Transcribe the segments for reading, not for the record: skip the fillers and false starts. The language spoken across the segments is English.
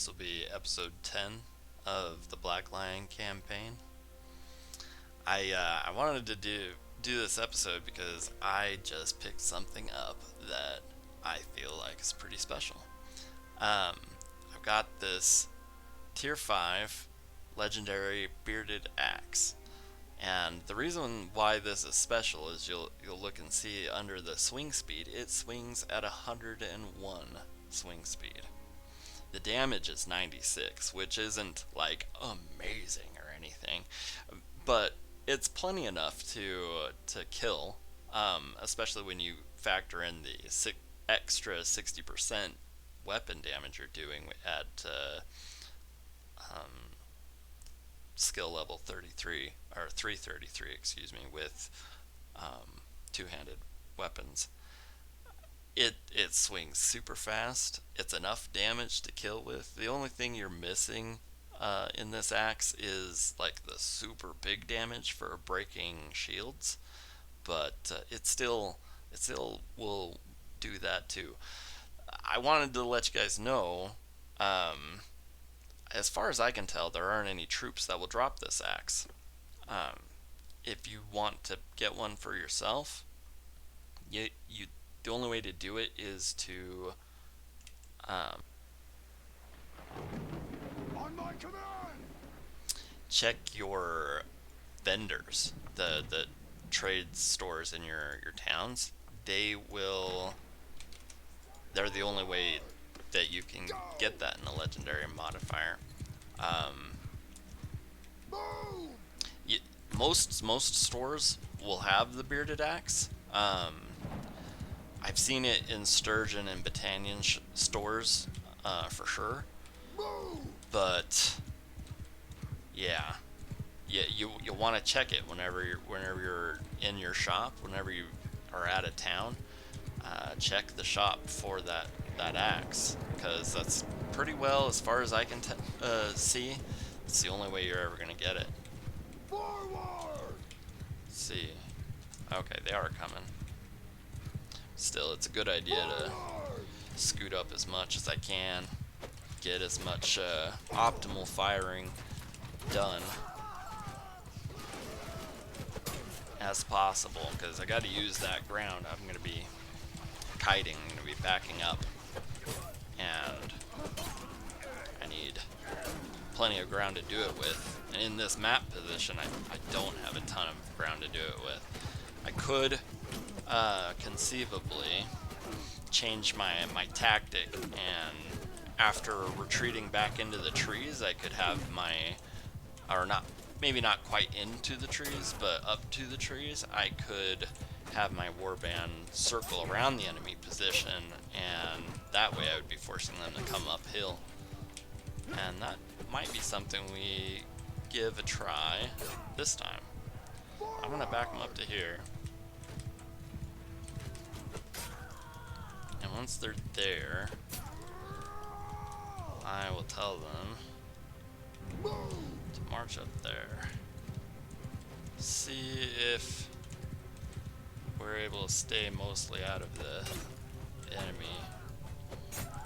This will be episode 10 of the Black Lion campaign. I wanted to do this episode because I just picked something up that I feel like is pretty special. I've got this tier 5 legendary bearded axe. And the reason why this is special is you'll look and see under the swing speed, it swings at 101 swing speed. The damage is 96, which isn't like amazing or anything, but it's plenty enough to kill, especially when you factor in the extra 60% weapon damage you're doing at skill level 33 or 333, excuse me, with two-handed weapons. It swings super fast. It's enough damage to kill with. The only thing you're missing in this axe is like the super big damage for breaking shields, but it still will do that too. I wanted to let you guys know, as far as I can tell, there aren't any troops that will drop this axe. If you want to get one for yourself, the only way to do it is to On my command! check your vendors, the trade stores in your towns. They're the only way that you can get that in a legendary modifier. Most stores will have the bearded axe. I've seen it in Sturgeon and Battanian stores for sure, but yeah, you'll want to check it whenever you're in your shop, whenever you are out of town. Check the shop for that axe, because that's pretty well, as far as I can see, it's the only way you're ever gonna get it. Forward! Let's see. Okay, they are coming. Still, it's a good idea to scoot up as much as I can, get as much optimal firing done as possible, because I got to use that ground. I'm going to be kiting, I'm going to be backing up, and I need plenty of ground to do it with. And in this map position, I don't have a ton of ground to do it with. I could conceivably change my tactic, and after retreating back into the trees, I could have maybe not quite into the trees, but up to the trees, I could have my warband circle around the enemy position, and that way I would be forcing them to come uphill. And that might be something we give a try this time. I'm gonna back them up to here. And once they're there, I will tell them to march up there. See if we're able to stay mostly out of the enemy.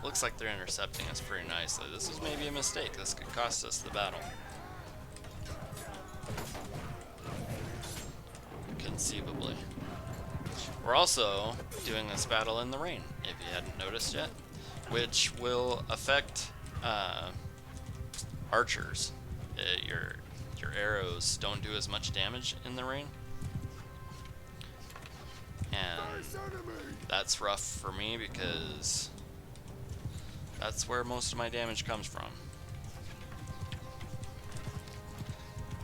Looks like they're intercepting us pretty nicely. This was maybe a mistake. This could cost us the battle. Conceivably. We're also doing this battle in the rain, if you hadn't noticed yet, which will affect archers. Your arrows don't do as much damage in the rain, and that's rough for me because that's where most of my damage comes from.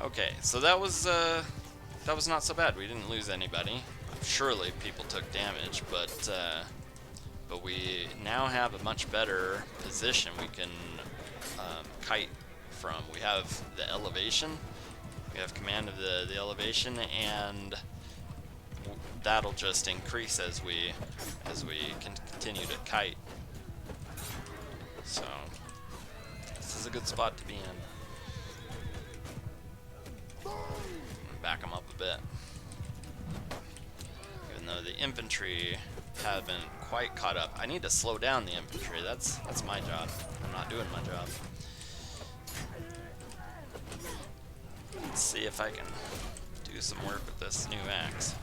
Okay, so that was not so bad. We didn't lose anybody. Surely people took damage, but we now have a much better position we can kite from. We have the elevation, we have command of the elevation, and that'll just increase as we can continue to kite. So this is a good spot to be in. I'm gonna back them up a bit. Even though the infantry haven't quite caught up. I need to slow down the infantry. That's my job. I'm not doing my job. Let's see if I can do some work with this new axe.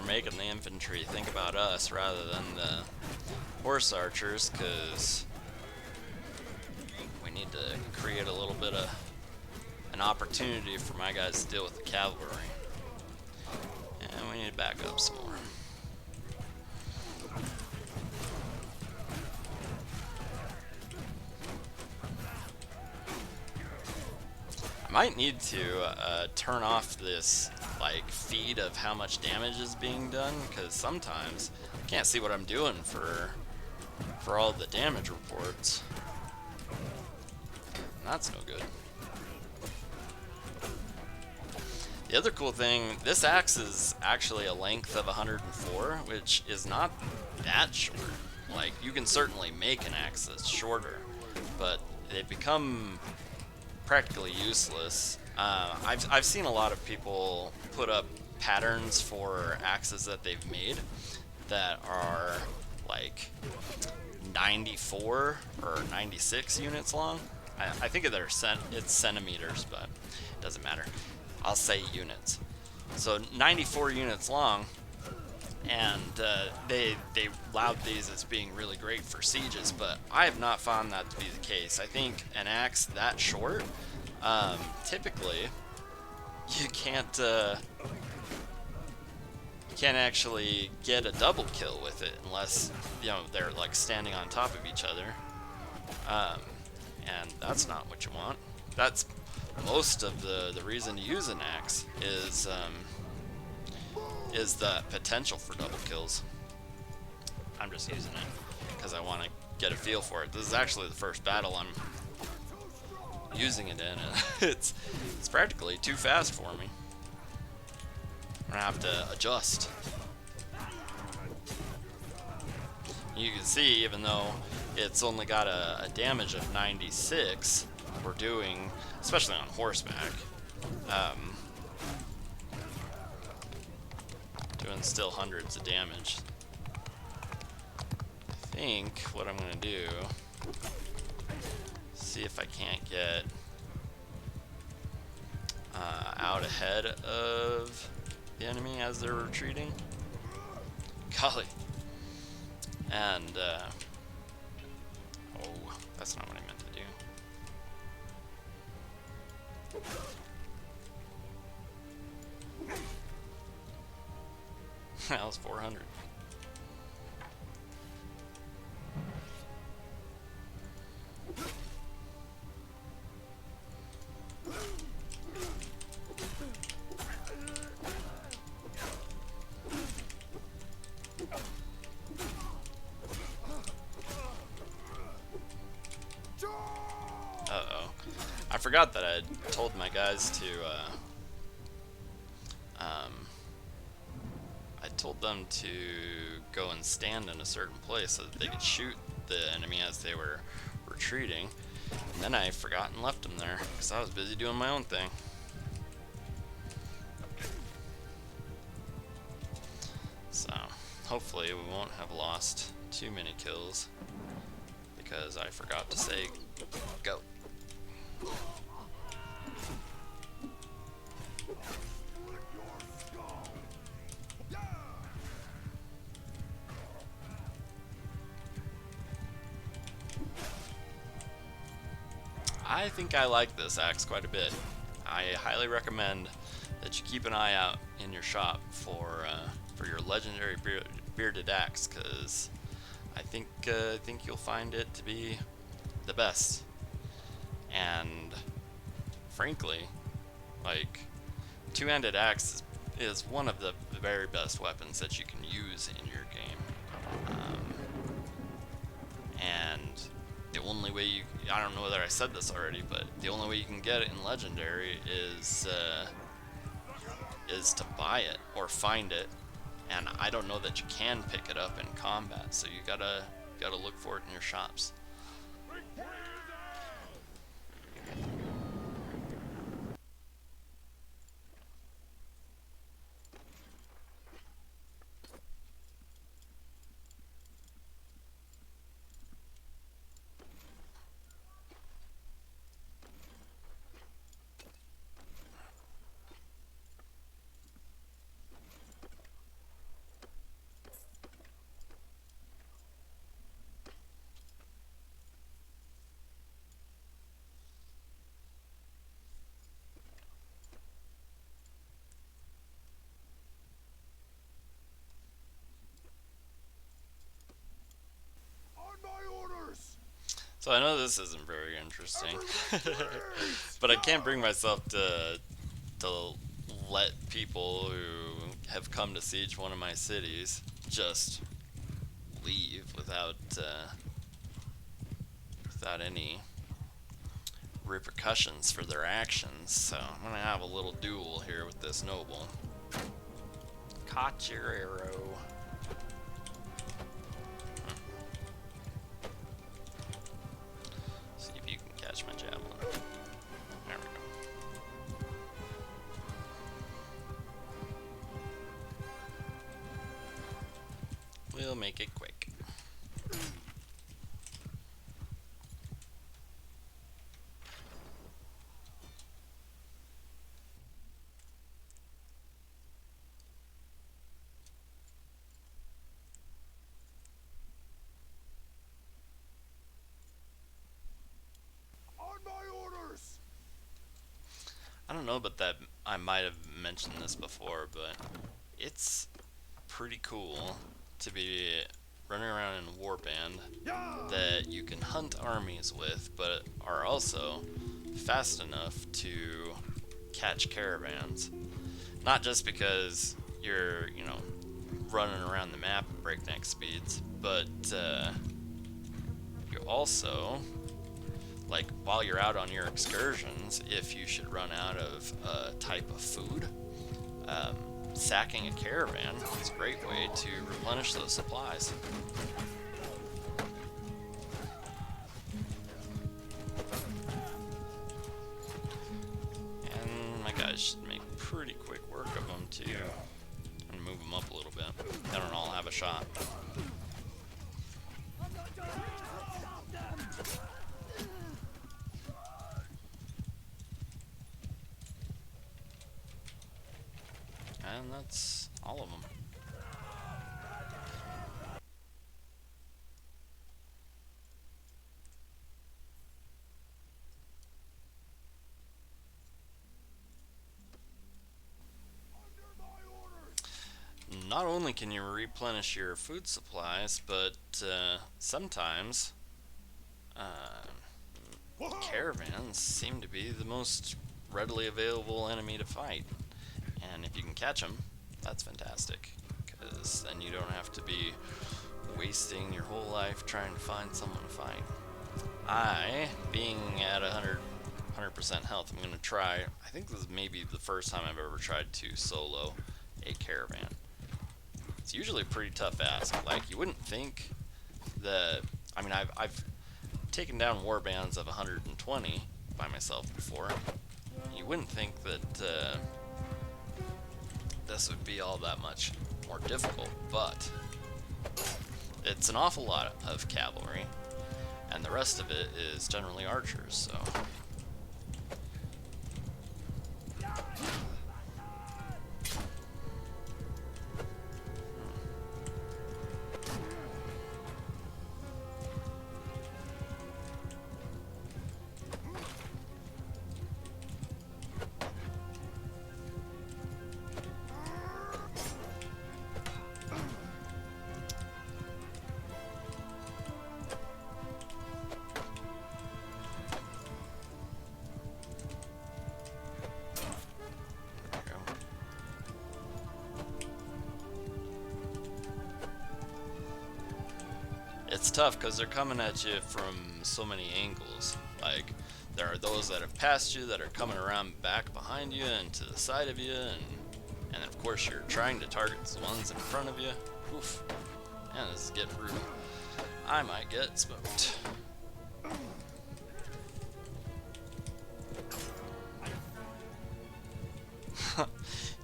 Making the infantry think about us rather than the horse archers, because we need to create a little bit of an opportunity for my guys to deal with the cavalry, and we need to back up some more. I might need to turn off this like feed of how much damage is being done, because sometimes I can't see what I'm doing for all the damage reports. And that's no good. The other cool thing, this axe is actually a length of 104, which is not that short. Like, you can certainly make an axe that's shorter, but they become practically useless. I've seen a lot of people put up patterns for axes that they've made that are like 94 or 96 units long. I think it's centimeters, but it doesn't matter. I'll say units. So 94 units long, and they laud these as being really great for sieges, but I have not found that to be the case. I think an axe that short, typically you can't actually get a double kill with it unless, you know, they're like standing on top of each other, and that's not what you want. That's most of the reason to use an axe is the potential for double kills. I'm just using it because I want to get a feel for it. This is actually the first battle I'm using it in, and it's practically too fast for me. I'm gonna have to adjust. You can see, even though it's only got a damage of 96, we're doing, especially on horseback, doing still hundreds of damage. I think what I'm gonna do, see if I can't get out ahead of the enemy as they're retreating. Golly. And oh, that's not what I meant to do. That was 400. Uh-oh. I forgot that I told my guys to, I told them to go and stand in a certain place so that they could shoot the enemy as they were retreating. And then I forgot and left them there because I was busy doing my own thing. So, hopefully we won't have lost too many kills because I forgot to say go. I think I like this axe quite a bit. I highly recommend that you keep an eye out in your shop for your legendary bearded axe, because I think you'll find it to be the best. And frankly, like, two-handed axe is one of the very best weapons that you can use in your game. And the only way I don't know whether I said this already, but the only way you can get it in legendary is is to buy it or find it, and I don't know that you can pick it up in combat, so you gotta look for it in your shops. On my orders! So I know this isn't very interesting, Everyone freeze! but I can't bring myself to let people who have come to siege one of my cities just leave without any repercussions for their actions. So I'm gonna have a little duel here with this noble. Caught your arrow. See if you can catch my javelin. There we go. We'll make it quick. On my orders! I don't know, but that I might have mentioned this before, but it's pretty cool to be running around in a warband that you can hunt armies with, but are also fast enough to catch caravans. Not just because you're, running around the map at breakneck speeds, but you also, like, while you're out on your excursions, if you should run out of a type of food, sacking a caravan is a great way to replenish those supplies. And my guys should make pretty quick work of them too. I'm gonna move them up a little bit. They don't all have a shot. And that's all of them. Under my orders! Not only can you replenish your food supplies, but sometimes caravans seem to be the most readily available enemy to fight. And if you can catch them, that's fantastic, because then you don't have to be wasting your whole life trying to find someone to fight. I, being at 100% health, I'm going to try, I think this is maybe the first time I've ever tried to solo a caravan. It's usually a pretty tough ask. Like, you wouldn't think that, I mean, I've taken down warbands of 120 by myself before. You wouldn't think that this would be all that much more difficult, but it's an awful lot of cavalry, and the rest of it is generally archers, so. It's tough because they're coming at you from so many angles. Like, there are those that have passed you that are coming around back behind you and to the side of you, and And then of course you're trying to target the ones in front of you. Oof. Man, this is getting brutal. I might get smoked.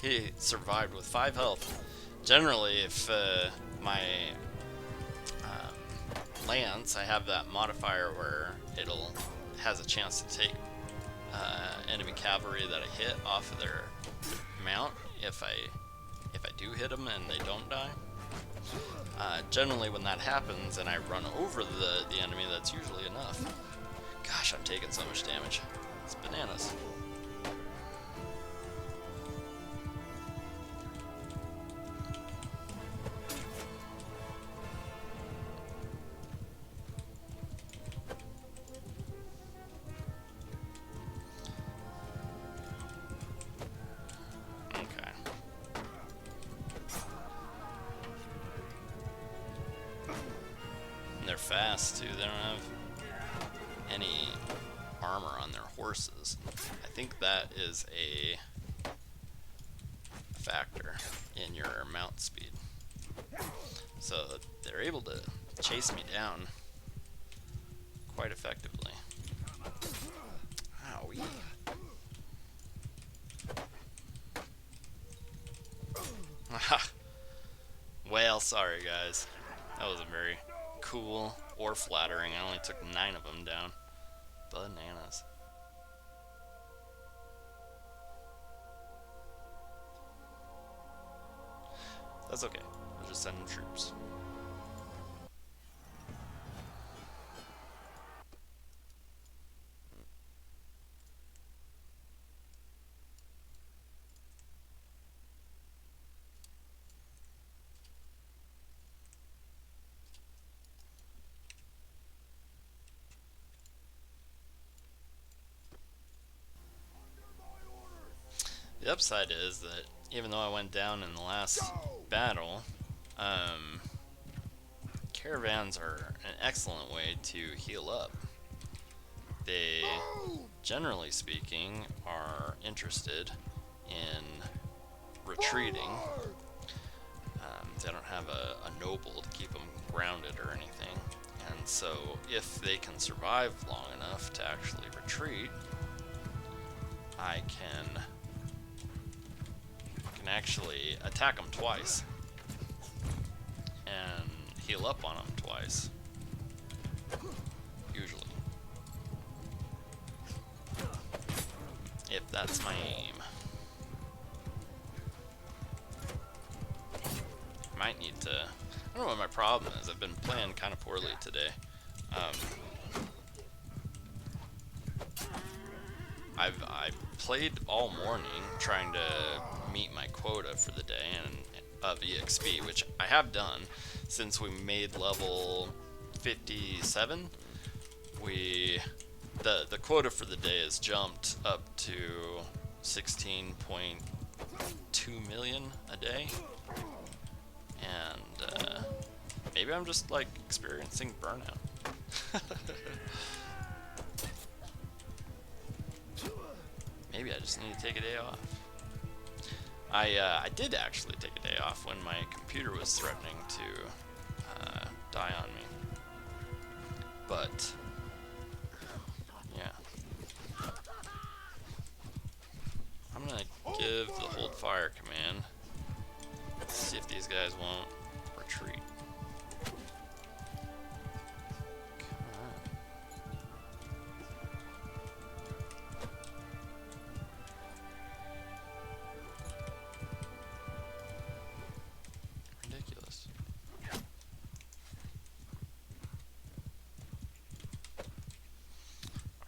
He survived with 5 health. Generally, if my lance, I have that modifier where it'll has a chance to take enemy cavalry that I hit off of their mount if I do hit them and they don't die. Generally, when that happens and I run over the enemy, that's usually enough. Gosh, I'm taking so much damage. It's bananas. They're fast too. They don't have any armor on their horses. I think that is a factor in your mount speed. So they're able to chase me down quite effectively. Owie. Well, sorry guys. That wasn't very cool or flattering. I only took 9 of them down. Bananas. That's okay. We'll just send troops. The upside is that even though I went down in the last battle, caravans are an excellent way to heal up. They, generally speaking, are interested in retreating. They don't have a noble to keep them grounded or anything, and so if they can survive long enough to actually retreat, I can actually attack them twice and heal up on them twice, usually, if that's my aim. Might need to, I don't know what my problem is. I've been playing kind of poorly today. I played all morning trying to meet my quota for the day and of EXP, which I have done since we made level 57. The quota for the day has jumped up to 16.2 million a day, and maybe I'm just like experiencing burnout. Maybe I just need to take a day off. I did actually take a day off when my computer was threatening to die on me. But yeah, I'm gonna give the hold fire command. Let's see if these guys won't retreat.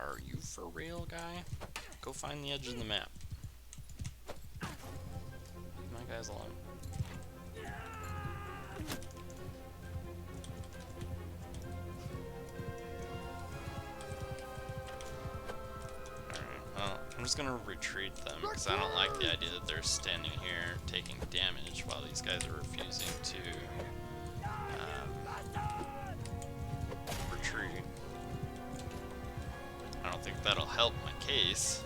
Are you for real, guy? Go find the edge of the map. Leave my guys alone. Alright, well, I'm just gonna retreat them because I don't like the idea that they're standing here taking damage while these guys are refusing to retreat. I don't think that'll help my case.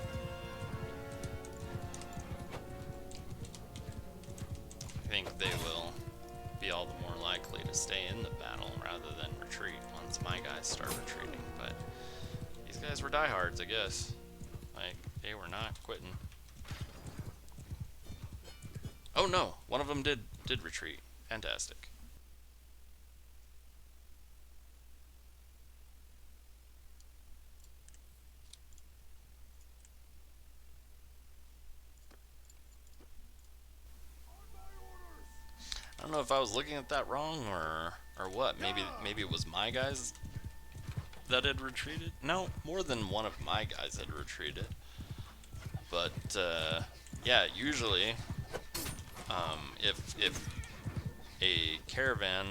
stay in the battle rather than retreat once my guys start retreating. But these guys were diehards, I guess. Like, they were not quitting. Oh no, one of them did retreat. Fantastic. I don't know if I was looking at that wrong or what. Maybe it was my guys that had retreated. No, more than one of my guys had retreated. But yeah, usually if a caravan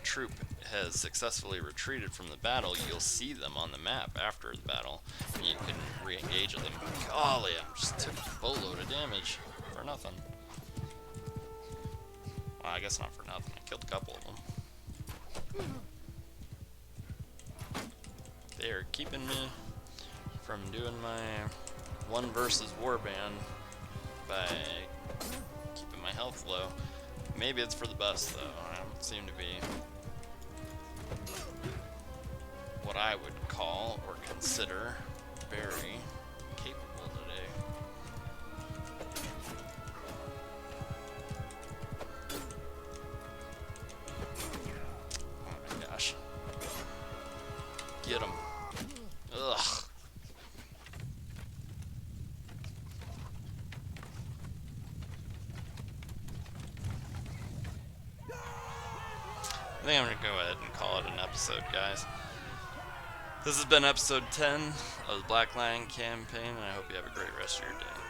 troop has successfully retreated from the battle, you'll see them on the map after the battle, and you can re-engage with them. Golly, I just took a boatload of damage for nothing. Well, I guess not for nothing. I killed a couple of them. They're keeping me from doing my one versus warband by keeping my health low. Maybe it's for the best though. I don't seem to be what I would call or consider very capable today. Oh my gosh. Get him. Ugh. I think I'm going to go ahead and call it an episode, guys. This has been episode 10 of the Black Lion campaign, and I hope you have a great rest of your day.